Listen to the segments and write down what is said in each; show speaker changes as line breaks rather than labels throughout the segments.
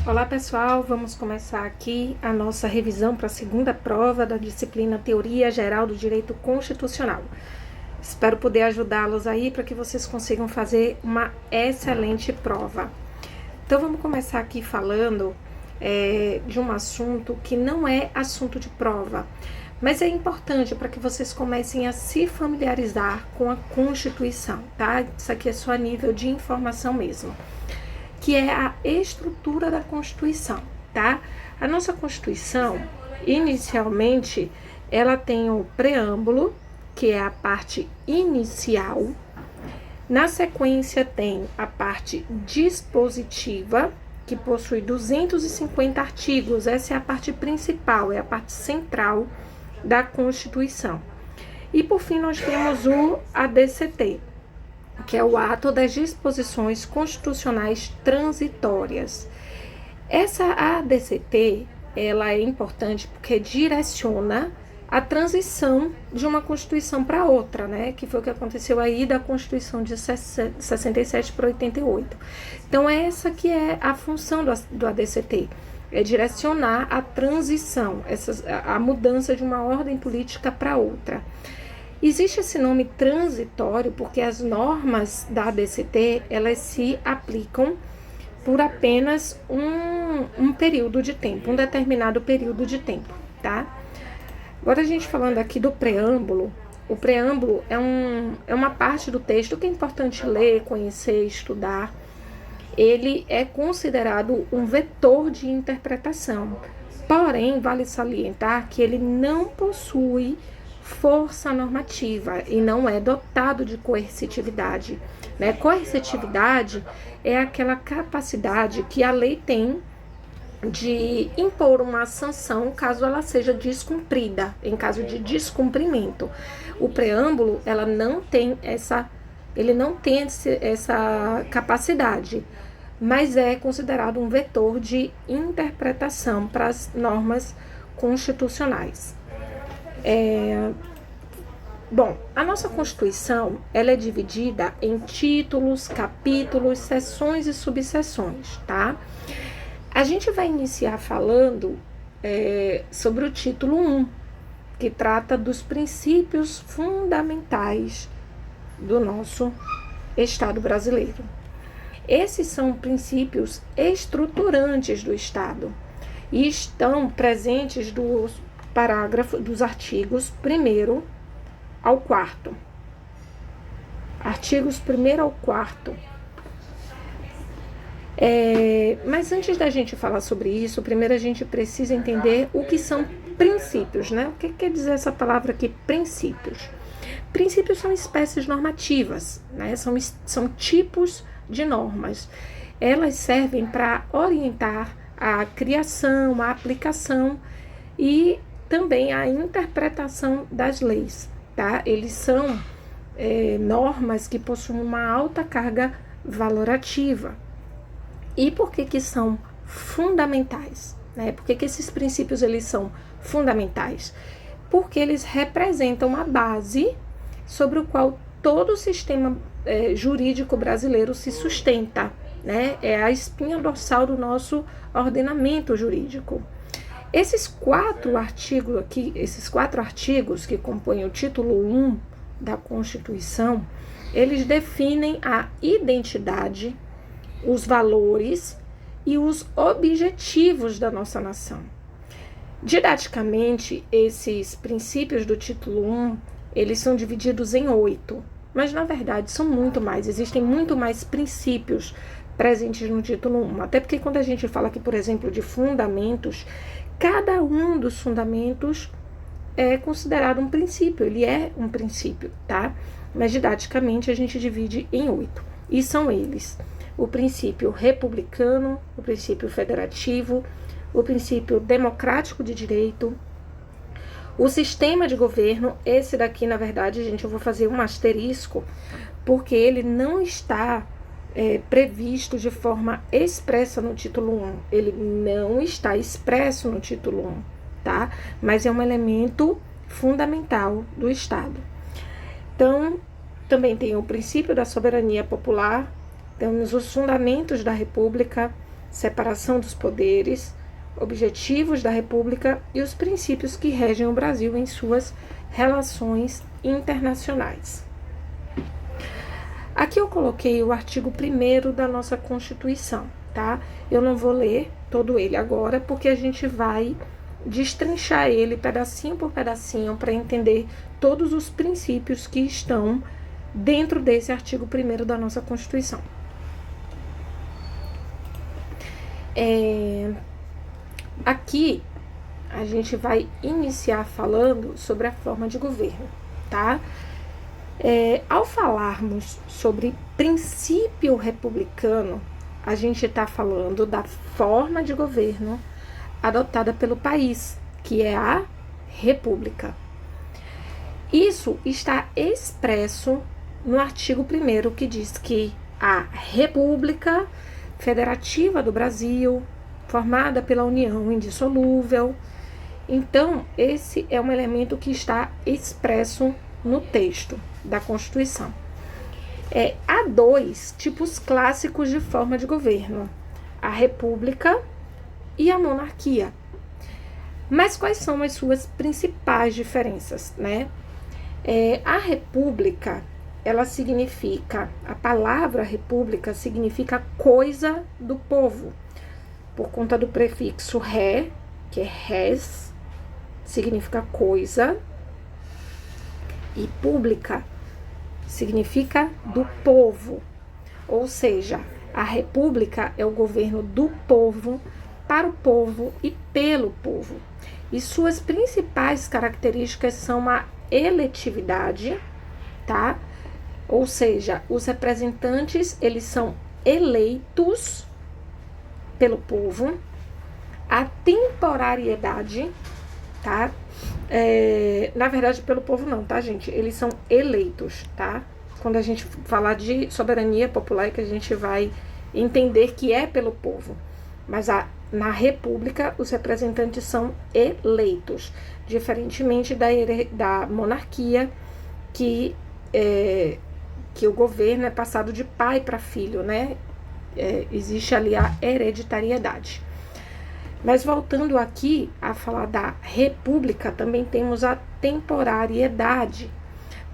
Olá pessoal, vamos começar aqui a nossa revisão para a segunda prova da disciplina Teoria Geral do Direito Constitucional. Espero poder ajudá-los aí para que vocês consigam fazer uma excelente prova. Então vamos começar aqui falando de um assunto que não é assunto de prova, mas é importante para que vocês comecem a se familiarizar com a Constituição, tá? Isso aqui é só a nível de informação mesmo, que é a estrutura da Constituição, tá? A nossa Constituição, inicialmente, ela tem o preâmbulo, que é a parte inicial. Na sequência tem a parte dispositiva, que possui 250 artigos. Essa é a parte principal, é a parte central da Constituição. E por fim nós temos o ADCT, que é o ato das disposições constitucionais transitórias. Essa ADCT, ela é importante porque direciona a transição de uma Constituição para outra, né? Que foi o que aconteceu aí da Constituição de 67 para 88. Então, essa que é a função do ADCT, é direcionar a transição, a mudança de uma ordem política para outra. Existe esse nome transitório porque as normas da ADCT, elas se aplicam por apenas um período de tempo, um determinado período de tempo, tá? Agora a gente falando aqui do preâmbulo, o preâmbulo é uma parte do texto que é importante ler, conhecer, estudar. Ele é considerado um vetor de interpretação, porém vale salientar que ele não possui força normativa e não é dotado de coercitividade, né? Coercitividade é aquela capacidade que a lei tem de impor uma sanção caso ela seja descumprida, em caso de descumprimento. O preâmbulo, ele não tem essa capacidade, mas é considerado um vetor de interpretação para as normas constitucionais. Bom, a nossa Constituição, ela é dividida em títulos, capítulos, seções e subseções, tá? A gente vai iniciar falando sobre o título 1, que trata dos princípios fundamentais do nosso Estado brasileiro. Esses são princípios estruturantes do Estado e estão presentes dos artigos 1º ao 4º. Artigos 1º ao 4º. Mas antes da gente falar sobre isso, primeiro a gente precisa entender o que são princípios, né? O que quer dizer essa palavra aqui, princípios? Princípios são espécies normativas, né? São tipos de normas. Elas servem para orientar a criação, a aplicação e também a interpretação das leis, tá? Eles são normas que possuem uma alta carga valorativa. E por que são fundamentais, né? Por que esses princípios eles são fundamentais? Porque eles representam a base sobre o qual todo o sistema jurídico brasileiro se sustenta, né? É a espinha dorsal do nosso ordenamento jurídico. Esses quatro artigos que compõem o título 1 da Constituição, eles definem a identidade, os valores e os objetivos da nossa nação. Didaticamente, esses princípios do título 1, eles são divididos em 8, mas na verdade são muito mais, existem muito mais princípios presentes no título 1, até porque quando a gente fala aqui, por exemplo, de fundamentos, cada um dos fundamentos é considerado um princípio, ele é um princípio, tá? Mas didaticamente a gente divide em 8, e são eles: o princípio republicano, o princípio federativo, o princípio democrático de direito, o sistema de governo. Esse daqui, na verdade, gente, eu vou fazer um asterisco, porque ele não está previsto de forma expressa no título 1. Ele não está expresso no título 1, tá? Mas é um elemento fundamental do Estado. Então, também tem o princípio da soberania popular, temos os fundamentos da República, separação dos poderes, objetivos da República e os princípios que regem o Brasil em suas relações internacionais. Aqui eu coloquei o artigo 1º da nossa Constituição, tá? Eu não vou ler todo ele agora, porque a gente vai destrinchar ele pedacinho por pedacinho para entender todos os princípios que estão dentro desse artigo 1º da nossa Constituição. Aqui a gente vai iniciar falando sobre a forma de governo, tá? Ao falarmos sobre princípio republicano, a gente está falando da forma de governo adotada pelo país, que é a República. Isso está expresso no artigo 1º, que diz que a República Federativa do Brasil, formada pela União indissolúvel. Então, esse é um elemento que está expresso no texto da Constituição. Há 2 tipos clássicos de forma de governo: a República e a monarquia. Mas quais são as suas principais diferenças, né? A República, ela significa, a palavra República significa coisa do povo, por conta do prefixo ré, que é res, significa coisa, e pública significa do povo, ou seja, a República é o governo do povo, para o povo e pelo povo. E suas principais características são a eletividade, tá? Ou seja, os representantes, eles são eleitos pelo povo, a temporariedade, tá? Na verdade, pelo povo não, tá, gente? Eles são eleitos, tá? Quando a gente falar de soberania popular, que a gente vai entender que é pelo povo. Mas na República, os representantes são eleitos, diferentemente da monarquia, que o governo é passado de pai para filho, né? Existe ali a hereditariedade. Mas voltando aqui a falar da República, também temos a temporariedade,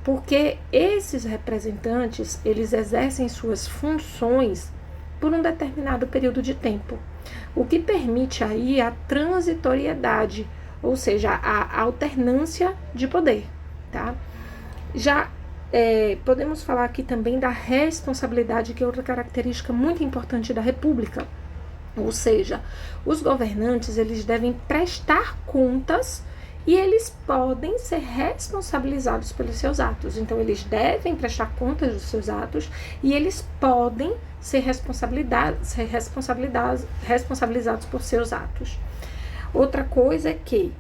porque esses representantes, eles exercem suas funções por um determinado período de tempo, o que permite aí a transitoriedade, ou seja, a alternância de poder, tá? Já podemos falar aqui também da responsabilidade, que é outra característica muito importante da República. Ou seja, os governantes, eles devem prestar contas e eles podem ser responsabilizados pelos seus atos. Então, eles devem prestar contas dos seus atos e eles podem ser responsabilizados por seus atos. Outra coisa é que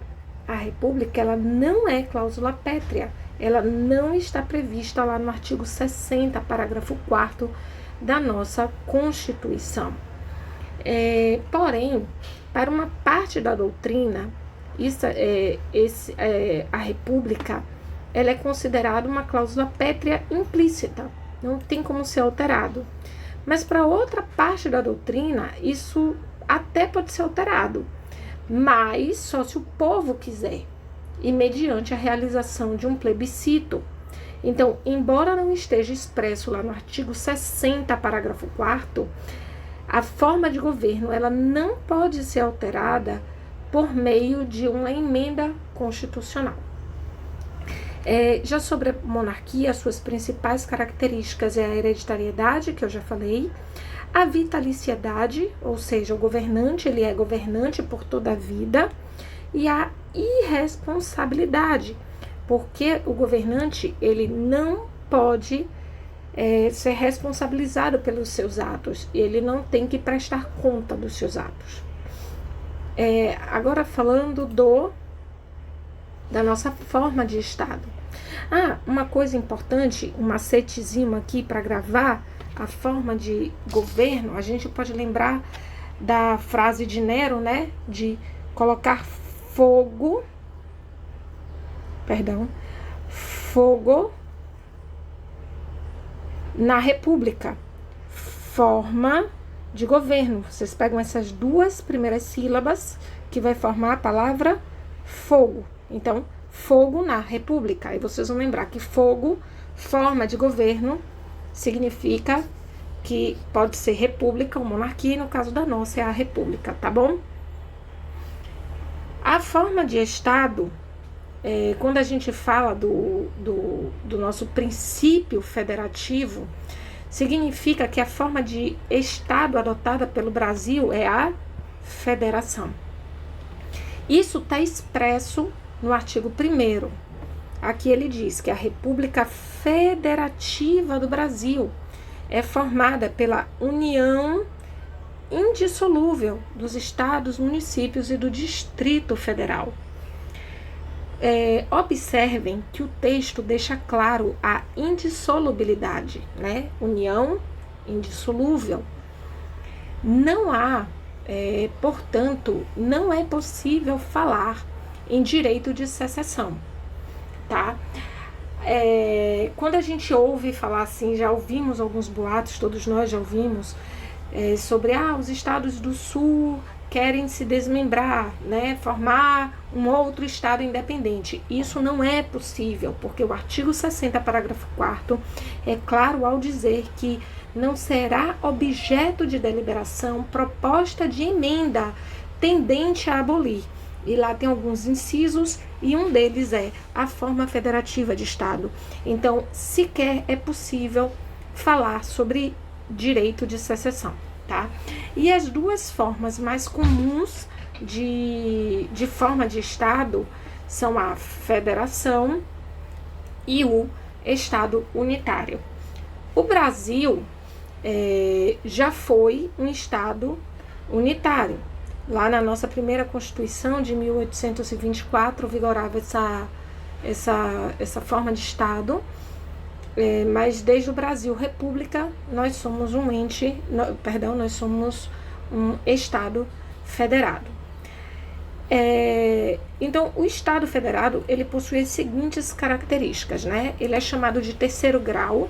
a República, ela não é cláusula pétrea. Ela não está prevista lá no artigo 60, parágrafo 4º da nossa Constituição. Porém, para uma parte da doutrina, a República, ela é considerada uma cláusula pétrea implícita, não tem como ser alterado. Mas para outra parte da doutrina, isso até pode ser alterado, mas só se o povo quiser, e mediante a realização de um plebiscito. Então, embora não esteja expresso lá no artigo 60, parágrafo 4º, a forma de governo, ela não pode ser alterada por meio de uma emenda constitucional. Já sobre a monarquia, as suas principais características é a hereditariedade, que eu já falei, a vitaliciedade, ou seja, o governante, ele é governante por toda a vida, e a irresponsabilidade, porque o governante, ele não pode ser responsabilizado pelos seus atos, e ele não tem que prestar conta dos seus atos. Agora falando da nossa forma de Estado. Uma coisa importante, um macetezinho aqui para gravar a forma de governo, a gente pode lembrar da frase de Nero, né, de colocar fogo na República, forma de governo. Vocês pegam essas duas primeiras sílabas que vai formar a palavra fogo. Então, fogo na república. Aí vocês vão lembrar que fogo, forma de governo, significa que pode ser república ou monarquia, e no caso da nossa é a república, tá bom? A forma de Estado, quando a gente fala do nosso princípio federativo, significa que a forma de Estado adotada pelo Brasil é a federação. Isso está expresso no artigo 1º. Aqui ele diz que a República Federativa do Brasil é formada pela união indissolúvel dos estados, municípios e do Distrito Federal. Observem que o texto deixa claro a indissolubilidade, né? União indissolúvel. Não há, portanto, não é possível falar em direito de secessão, tá? Quando a gente ouve falar assim, já ouvimos alguns boatos, todos nós já ouvimos, sobre os estados do sul querem se desmembrar, né, formar um outro estado independente. Isso não é possível, porque o artigo 60, parágrafo 4º, é claro ao dizer que não será objeto de deliberação proposta de emenda tendente a abolir. E lá tem alguns incisos, e um deles é a forma federativa de Estado. Então, sequer é possível falar sobre direito de secessão, tá? E as duas formas mais comuns de forma de Estado são a federação e o Estado unitário. O Brasil já foi um Estado unitário. Lá na nossa primeira Constituição de 1824 vigorava essa forma de Estado, mas desde o Brasil República nós somos nós somos um Estado federado. Então, o Estado federado, ele possui as seguintes características, né? Ele é chamado de terceiro grau,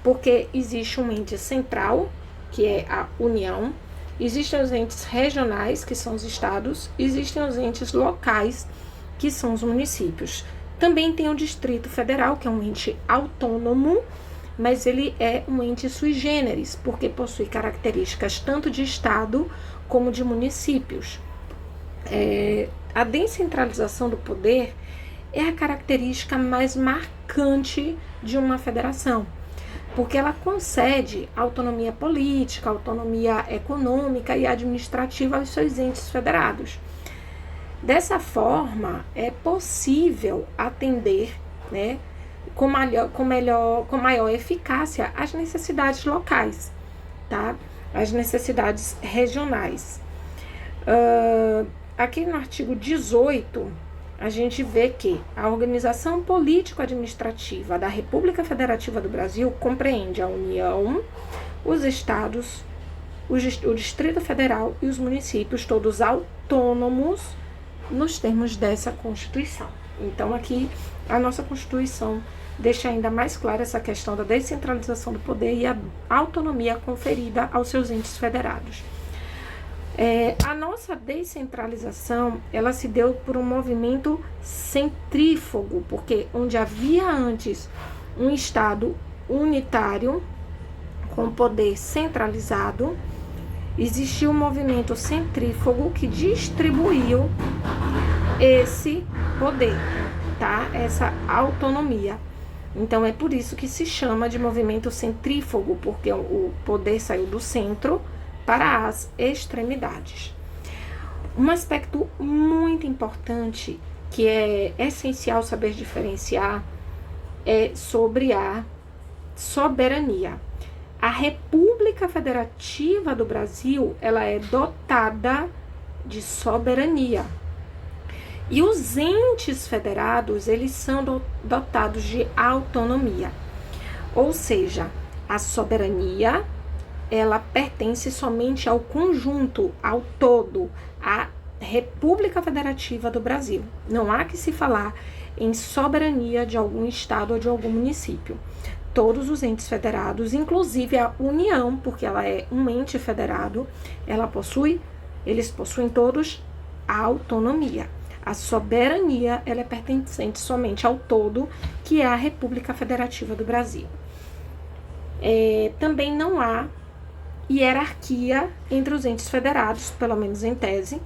porque existe um ente central, que é a União, existem os entes regionais, que são os estados, existem os entes locais, que são os municípios. Também tem o Distrito Federal, que é um ente autônomo, mas ele é um ente sui generis, porque possui características tanto de estado como de municípios. A descentralização do poder é a característica mais marcante de uma federação, porque ela concede autonomia política, autonomia econômica e administrativa aos seus entes federados. Dessa forma, é possível atender, né, com maior eficácia as necessidades locais, tá? As necessidades regionais. Aqui no artigo 18, a gente vê que a organização político-administrativa da República Federativa do Brasil compreende a União, os estados, o Distrito Federal e os municípios, todos autônomos nos termos dessa Constituição. Então, aqui, a nossa Constituição deixa ainda mais clara essa questão da descentralização do poder e a autonomia conferida aos seus entes federados. A nossa descentralização, ela se deu por um movimento centrífugo, porque onde havia antes um Estado unitário com poder centralizado, existiu um movimento centrífugo que distribuiu esse poder, tá? Essa autonomia. Então, é por isso que se chama de movimento centrífugo, porque o poder saiu do centro para as extremidades. Um aspecto muito importante, que é essencial saber diferenciar, é sobre a soberania. A República Federativa do Brasil, ela é dotada de soberania. E os entes federados, eles são dotados de autonomia. Ou seja, a soberania, ela pertence somente ao conjunto, ao todo, à República Federativa do Brasil. Não há que se falar em soberania de algum estado ou de algum município. todos os entes federados, inclusive a União, porque ela é um ente federado, eles possuem todos a autonomia. A soberania, ela é pertencente somente ao todo, que é a República Federativa do Brasil. Também não há hierarquia entre os entes federados, pelo menos em tese,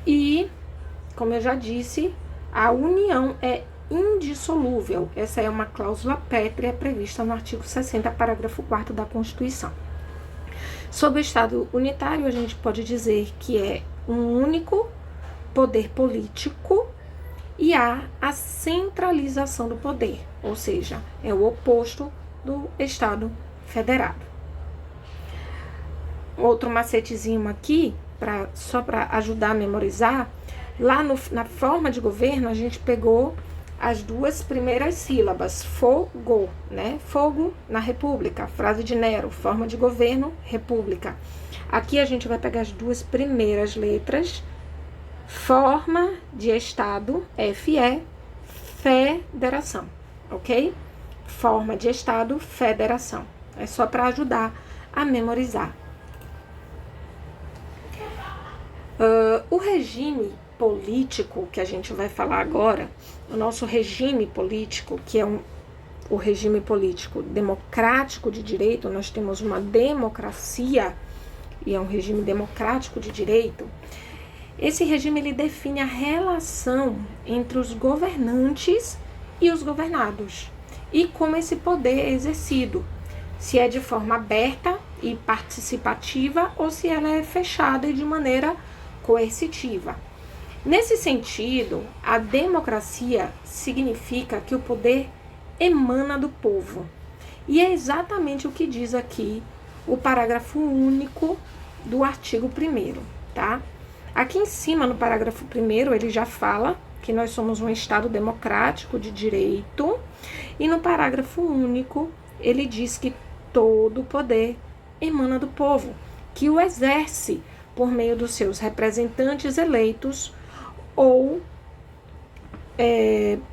e, como eu já disse, a união é indissolúvel. Essa é uma cláusula pétrea prevista no artigo 60, parágrafo 4º da Constituição. Sobre o Estado unitário, a gente pode dizer que é um único poder político e há a centralização do poder, ou seja, é o oposto do Estado federado. Outro macetezinho aqui, só para ajudar a memorizar, lá na forma de governo a gente pegou as duas primeiras sílabas, fogo, né? Fogo na república, frase de Nero, forma de governo, república. Aqui a gente vai pegar as duas primeiras letras, forma de estado, FE, federação, ok? Forma de estado, federação. É só para ajudar a memorizar. O regime político que a gente vai falar agora, o nosso regime político, que é o regime político democrático de direito, nós temos uma democracia e é um regime democrático de direito. Esse regime ele define a relação entre os governantes e os governados e como esse poder é exercido, se é de forma aberta e participativa ou se ela é fechada e de maneira coercitiva. Nesse sentido, a democracia significa que o poder emana do povo. E é exatamente o que diz aqui o parágrafo único do artigo 1º, tá? Aqui em cima, no parágrafo 1º, ele já fala que nós somos um Estado democrático de direito, e no parágrafo único, ele diz que todo o poder emana do povo, que o exerce por meio dos seus representantes eleitos ou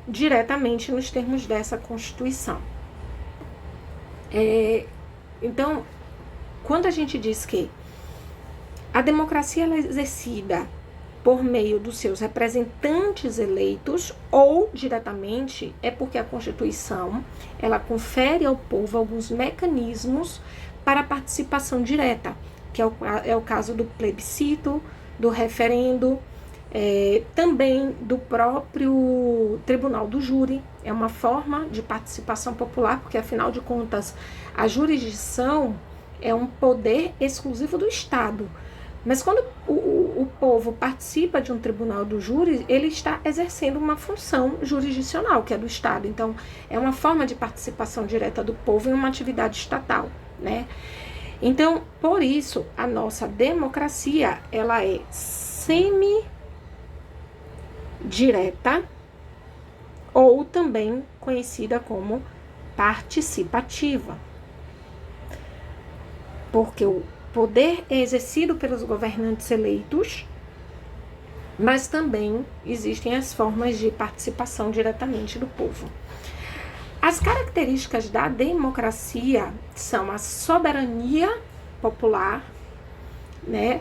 diretamente nos termos dessa Constituição. Então, quando a gente diz que a democracia ela é exercida por meio dos seus representantes eleitos ou diretamente, é porque a Constituição ela confere ao povo alguns mecanismos para a participação direta, que é o caso do plebiscito, do referendo, também do próprio tribunal do júri. É uma forma de participação popular, porque afinal de contas a jurisdição é um poder exclusivo do Estado. Mas quando o povo participa de um tribunal do júri, ele está exercendo uma função jurisdicional, que é do Estado. Então, é uma forma de participação direta do povo em uma atividade estatal, né? Então, por isso, a nossa democracia, ela é semi-direta ou também conhecida como participativa. Porque o poder é exercido pelos governantes eleitos, mas também existem as formas de participação diretamente do povo. As características da democracia são a soberania popular, né?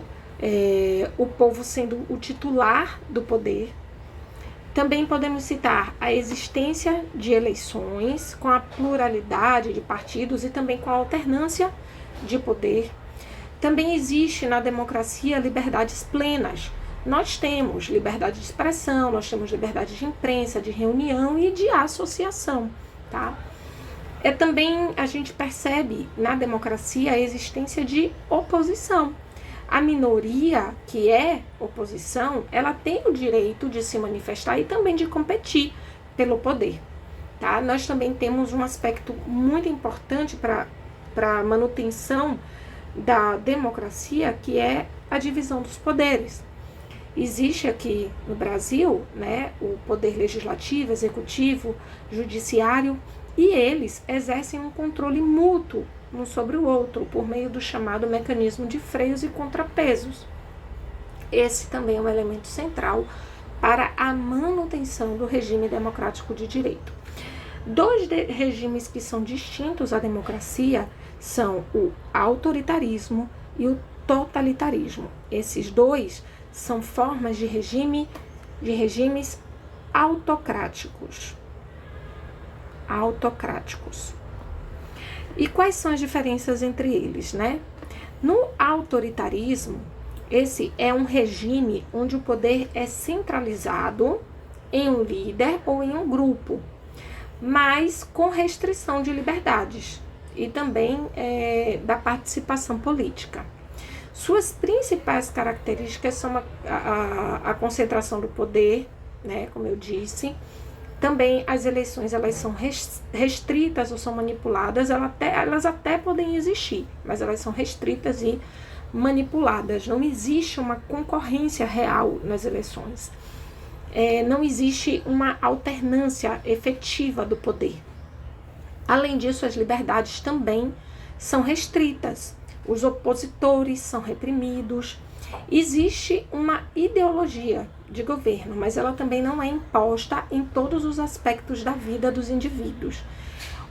O povo sendo o titular do poder. Também podemos citar a existência de eleições com a pluralidade de partidos e também com a alternância de poder. Também existe na democracia liberdades plenas. Nós temos liberdade de expressão, nós temos liberdade de imprensa, de reunião e de associação, tá? Também a gente percebe na democracia a existência de oposição. A minoria, que é oposição, ela tem o direito de se manifestar e também de competir pelo poder, tá? Nós também temos um aspecto muito importante para a manutenção da democracia, que é a divisão dos poderes. Existe aqui no Brasil, né, o poder legislativo, executivo, judiciário, e eles exercem um controle mútuo um sobre o outro, por meio do chamado mecanismo de freios e contrapesos. Esse também é um elemento central para a manutenção do regime democrático de direito. Dois regimes que são distintos à democracia são o autoritarismo e o totalitarismo. Esses dois são formas de regimes autocráticos. E quais são as diferenças entre eles, né? No autoritarismo, esse é um regime onde o poder é centralizado em um líder ou em um grupo, mas com restrição de liberdades e também da participação política. Suas principais características são a concentração do poder, né, como eu disse. Também as eleições, elas são restritas ou são manipuladas, elas até podem existir, mas elas são restritas e manipuladas. Não existe uma concorrência real nas eleições. Não existe uma alternância efetiva do poder. Além disso, as liberdades também são restritas. Os opositores são reprimidos. Existe uma ideologia de governo, mas ela também não é imposta em todos os aspectos da vida dos indivíduos.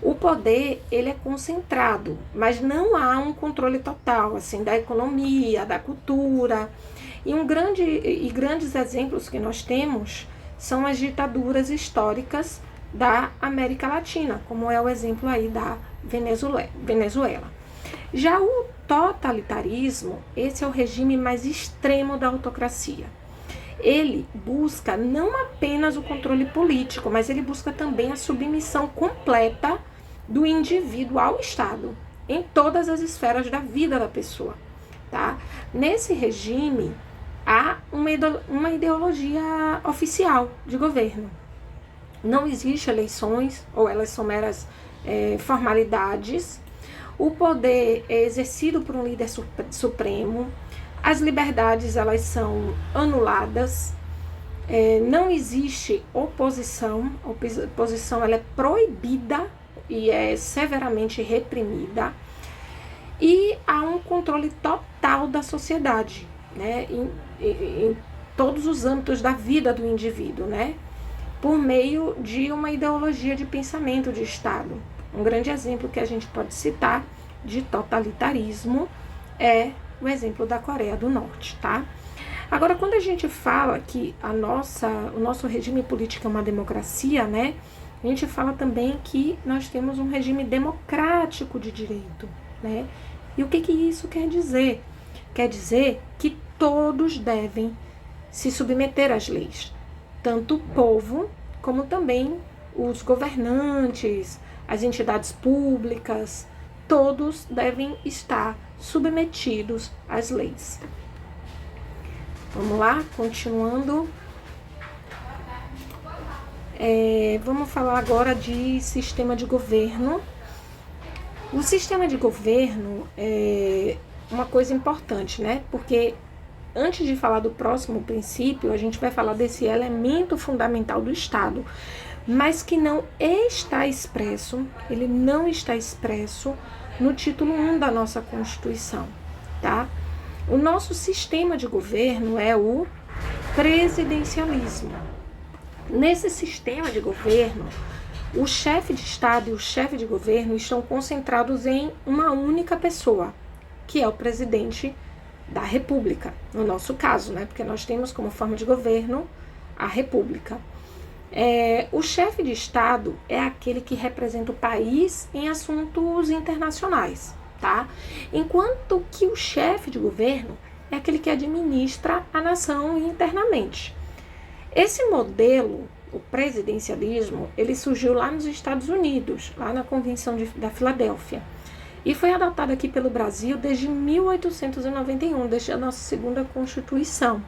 O poder, ele é concentrado, mas não há um controle total, assim, da economia, da cultura. E grandes exemplos que nós temos são as ditaduras históricas da América Latina, como é o exemplo aí da Venezuela. Já o totalitarismo, esse é o regime mais extremo da autocracia. Ele busca não apenas o controle político, mas ele busca também a submissão completa do indivíduo ao Estado, em todas as esferas da vida da pessoa, tá? Nesse regime, há uma ideologia oficial de governo. Não existe eleições, ou elas são meras formalidades. O poder é exercido por um líder supremo. As liberdades, elas são anuladas. Não existe oposição. A oposição, ela é proibida e é severamente reprimida. E há um controle total da sociedade, né? Em todos os âmbitos da vida do indivíduo, né? Por meio de uma ideologia de pensamento de Estado. Um grande exemplo que a gente pode citar de totalitarismo é o exemplo da Coreia do Norte, tá? Agora, quando a gente fala que o nosso regime político é uma democracia, né? A gente fala também que nós temos um regime democrático de direito, né? E o que isso quer dizer? Quer dizer que todos devem se submeter às leis, tanto o povo como também os governantes, as entidades públicas, todos devem estar submetidos às leis. Vamos lá, continuando. Vamos falar agora de sistema de governo. O sistema de governo é uma coisa importante, né? Porque antes de falar do próximo princípio, a gente vai falar desse elemento fundamental do Estado, mas que não está expresso, ele não está expresso no título 1 da nossa Constituição, tá? O nosso sistema de governo é o presidencialismo. Nesse sistema de governo, o chefe de Estado e o chefe de governo estão concentrados em uma única pessoa, que é o presidente da República, no nosso caso, né? Porque nós temos como forma de governo a República. O chefe de Estado é aquele que representa o país em assuntos internacionais, tá? Enquanto que o chefe de governo é aquele que administra a nação internamente. Esse modelo, o presidencialismo, ele surgiu lá nos Estados Unidos, lá na Convenção da Filadélfia, e foi adotado aqui pelo Brasil desde 1891, desde a nossa segunda Constituição.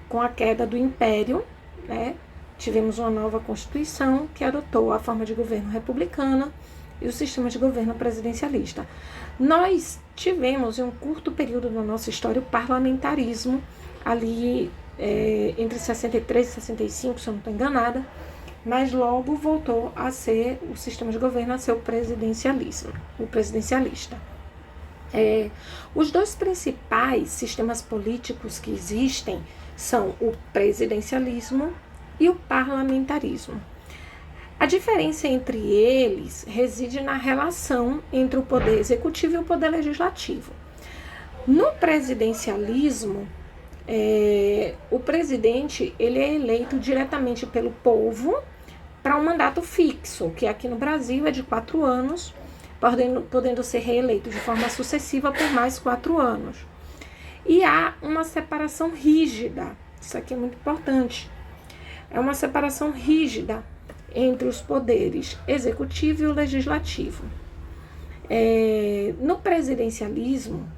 Com a queda do Império, né, tivemos uma nova Constituição que adotou a forma de governo republicana e o sistema de governo presidencialista. Nós tivemos, em um curto período da nossa história, o parlamentarismo, ali entre 63 e 65, se eu não estou enganada, mas logo voltou a ser o sistema de governo, a ser o presidencialismo, o presidencialista. Os dois principais sistemas políticos que existem são o presidencialismo e o parlamentarismo. A diferença entre eles reside na relação entre o poder executivo e o poder legislativo. No presidencialismo, o presidente ele é eleito diretamente pelo povo para um mandato fixo, que aqui no Brasil é de 4 anos, podendo ser reeleito de forma sucessiva por mais 4 anos. E há uma separação rígida, isso aqui é muito importante, é uma separação rígida entre os poderes executivo e o legislativo. No presidencialismo,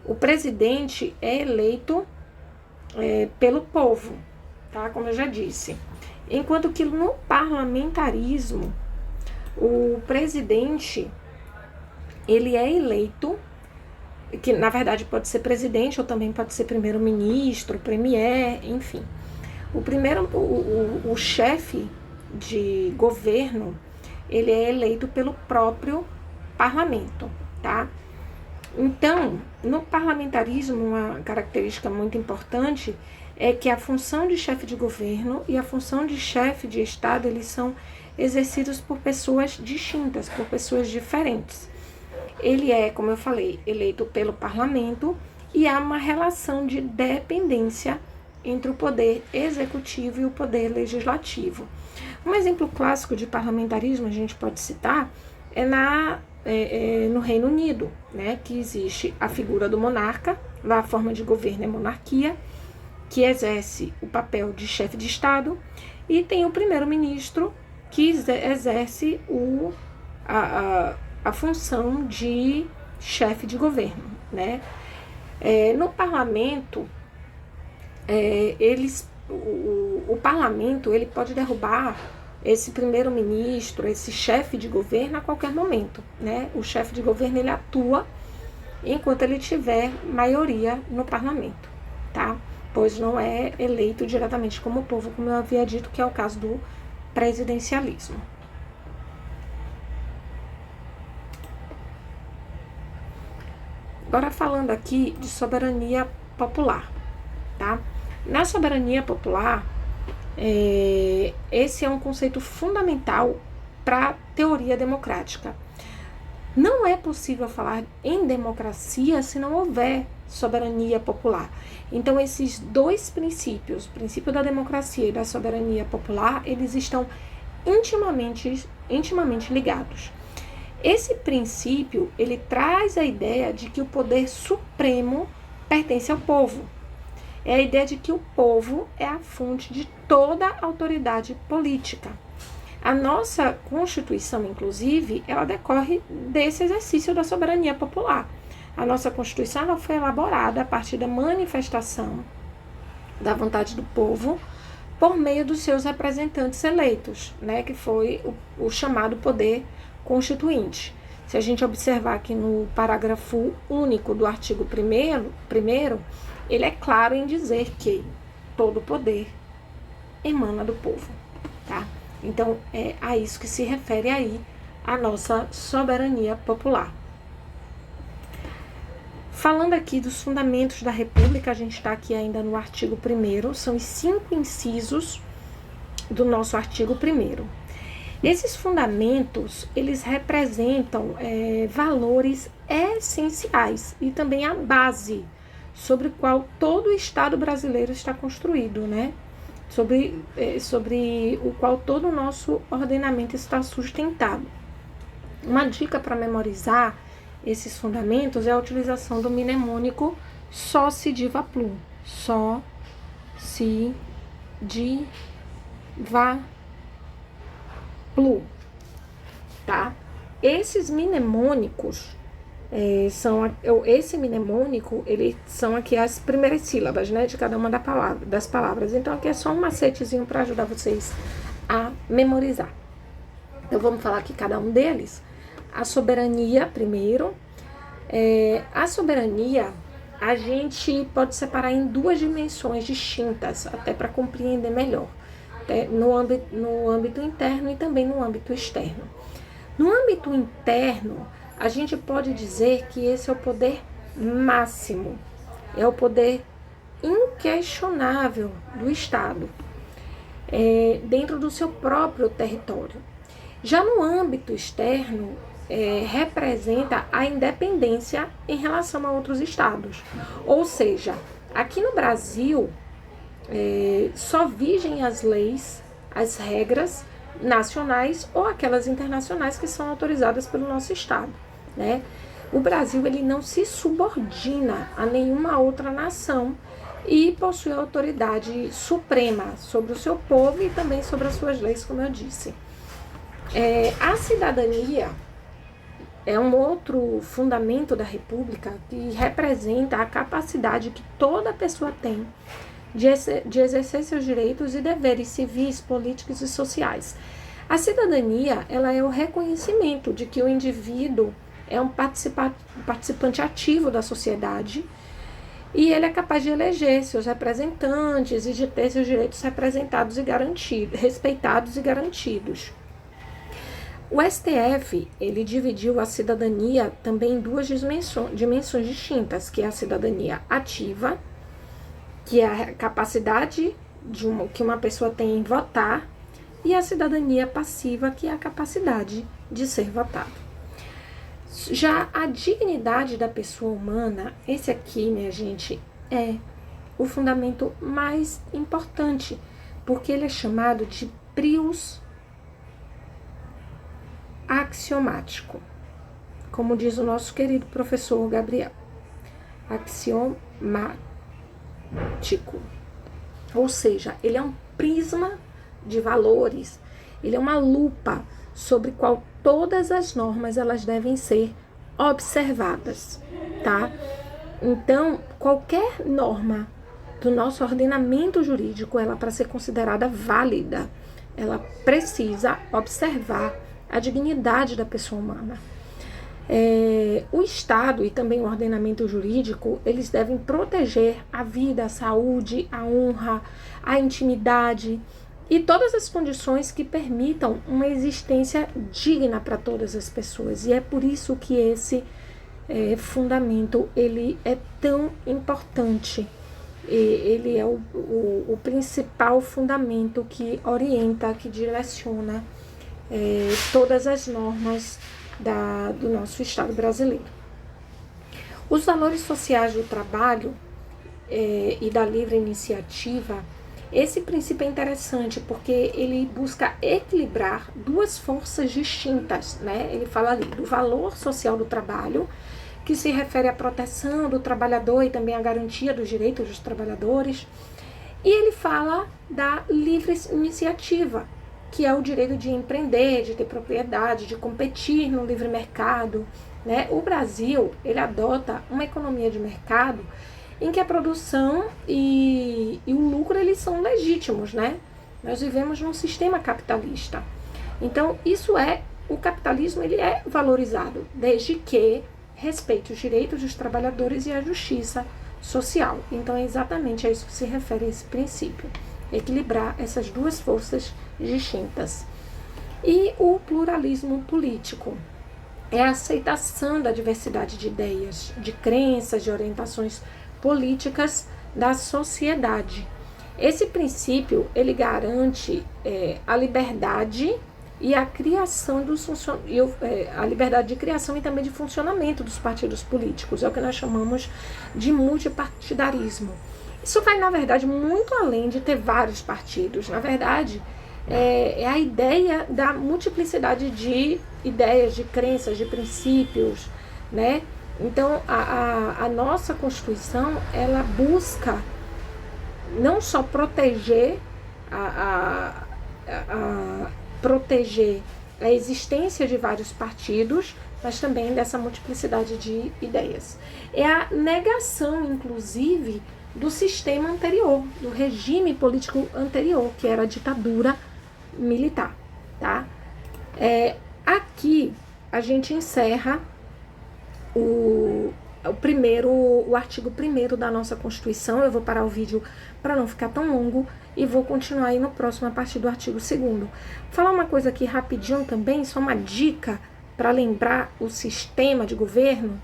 o presidente é eleito pelo povo, tá? Como eu já disse. Enquanto que no parlamentarismo, o presidente, ele é eleito, que na verdade pode ser presidente ou também pode ser primeiro-ministro, premier, enfim. O chefe de governo, ele é eleito pelo próprio parlamento, tá? Então, no parlamentarismo, uma característica muito importante é que a função de chefe de governo e a função de chefe de Estado, eles são exercidos por pessoas distintas, por pessoas diferentes. Ele é, como eu falei, eleito pelo parlamento e há uma relação de dependência entre o poder executivo e o poder legislativo. Um exemplo clássico de parlamentarismo, a gente pode citar, no Reino Unido, né, que existe a figura do monarca, lá a forma de governo é monarquia, que exerce o papel de chefe de Estado, e tem o primeiro-ministro, que exerce a função de chefe de governo, né? No parlamento, o parlamento ele pode derrubar esse primeiro-ministro, esse chefe de governo a qualquer momento, né? O chefe de governo ele atua enquanto ele tiver maioria no parlamento, tá? Pois não é eleito diretamente como povo, como eu havia dito, que é o caso do presidencialismo. Agora falando aqui de soberania popular, tá? Na soberania popular, esse é um conceito fundamental para a teoria democrática. Não é possível falar em democracia se não houver soberania popular. Então, esses dois princípios, o princípio da democracia e da soberania popular, eles estão intimamente ligados. Esse princípio, ele traz a ideia de que o poder supremo pertence ao povo. É a ideia de que o povo é a fonte de toda a autoridade política. A nossa Constituição, inclusive, ela decorre desse exercício da soberania popular. A nossa Constituição ela foi elaborada a partir da manifestação da vontade do povo por meio dos seus representantes eleitos, né, que foi o chamado poder constituinte. Se a gente observar aqui no parágrafo único do artigo 1º, ele é claro em dizer que todo poder emana do povo, tá? Então, é a isso que se refere aí a nossa soberania popular. Falando aqui dos fundamentos da República, a gente está aqui ainda no artigo 1º, são os 5 incisos do nosso artigo 1º. Esses fundamentos, eles representam valores essenciais e também a base sobre o qual todo o Estado brasileiro está construído, né? Sobre o qual todo o nosso ordenamento está sustentado. Uma dica para memorizar esses fundamentos é a utilização do mnemônico só se diva plum. Só se diva plum, tá? Esses mnemônicos esse mnemônico, eles são aqui as primeiras sílabas, né, de cada uma das palavras. Então, aqui é só um macetezinho para ajudar vocês a memorizar. Então, vamos falar aqui cada um deles. A soberania, primeiro. A soberania, a gente pode separar em 2 dimensões distintas, até para compreender melhor, no âmbito interno e também no âmbito externo. No âmbito interno, a gente pode dizer que esse é o poder máximo, é o poder inquestionável do Estado, dentro do seu próprio território. Já no âmbito externo, representa a independência em relação a outros estados. Ou seja, aqui no Brasil, só vigem as leis, as regras nacionais ou aquelas internacionais que são autorizadas pelo nosso estado, né? O Brasil, ele não se subordina a nenhuma outra nação e possui autoridade suprema sobre o seu povo e também sobre as suas leis, como eu disse. A cidadania é um outro fundamento da República que representa a capacidade que toda pessoa tem de exercer seus direitos e deveres civis, políticos e sociais. A cidadania, ela é o reconhecimento de que o indivíduo é um participante ativo da sociedade e ele é capaz de eleger seus representantes e de ter seus direitos representados e respeitados e garantidos. O STF, ele dividiu a cidadania também em duas dimensões distintas, que é a cidadania ativa, que é a capacidade que uma pessoa tem em votar, e a cidadania passiva, que é a capacidade de ser votado. Já a dignidade da pessoa humana, esse aqui, minha gente, é o fundamento mais importante, porque ele é chamado de prius axiomático, como diz o nosso querido professor Gabriel. Axiomático. Ou seja, ele é um prisma de valores, ele é uma lupa sobre qual todas as normas elas devem ser observadas, tá? Então, qualquer norma do nosso ordenamento jurídico, ela para ser considerada válida, ela precisa observar a dignidade da pessoa humana. O Estado e também o ordenamento jurídico, eles devem proteger a vida, a saúde, a honra, a intimidade e todas as condições que permitam uma existência digna para todas as pessoas. E é por isso que esse fundamento, ele é tão importante. Ele é o principal fundamento que orienta, que direciona todas as normas do nosso Estado brasileiro. Os valores sociais do trabalho e da livre iniciativa, esse princípio é interessante porque ele busca equilibrar duas forças distintas, né? Ele fala ali do valor social do trabalho, que se refere à proteção do trabalhador e também à garantia dos direitos dos trabalhadores, e ele fala da livre iniciativa, que é o direito de empreender, de ter propriedade, de competir no livre mercado, né? O Brasil, ele adota uma economia de mercado em que a produção e o lucro, eles são legítimos, né? Nós vivemos num sistema capitalista. Então, o capitalismo, ele é valorizado, desde que respeite os direitos dos trabalhadores e a justiça social. Então, é exatamente a isso que se refere esse princípio. Equilibrar essas duas forças distintas. E o pluralismo político é a aceitação da diversidade de ideias, de crenças, de orientações políticas da sociedade. Esse princípio, ele garante a liberdade e a criação a liberdade de criação e também de funcionamento dos partidos políticos. É o que nós chamamos de multipartidarismo. Isso vai, na verdade, muito além de ter vários partidos. Na verdade, é a ideia da multiplicidade de ideias, de crenças, de princípios, né? Então, a nossa Constituição, ela busca não só proteger proteger a existência de vários partidos, mas também dessa multiplicidade de ideias. É a negação, inclusive, do sistema anterior, do regime político anterior, que era a ditadura militar, tá? Aqui a gente encerra o artigo 1º da nossa Constituição. Eu vou parar o vídeo para não ficar tão longo e vou continuar aí no próximo a partir do artigo 2º. Vou falar uma coisa aqui rapidinho também, só uma dica para lembrar o sistema de governo,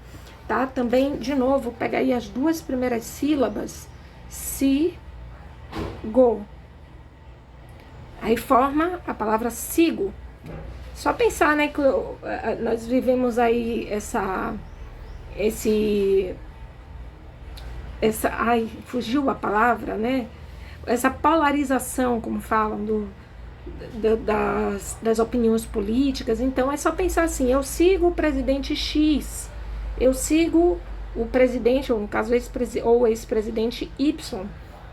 tá? Também, de novo, pega aí as duas primeiras sílabas, sigo. Aí forma a palavra sigo. Só pensar, né, que nós vivemos aí ai, fugiu a palavra, né? Essa polarização, como falam, das opiniões políticas. Então é só pensar assim, eu sigo o presidente X, eu sigo o presidente, ou no caso ou ex-presidente Y.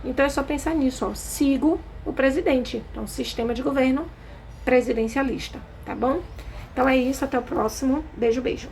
Então é só pensar nisso, ó, sigo o presidente. Então, sistema de governo presidencialista, tá bom? Então é isso, até o próximo. Beijo, beijo.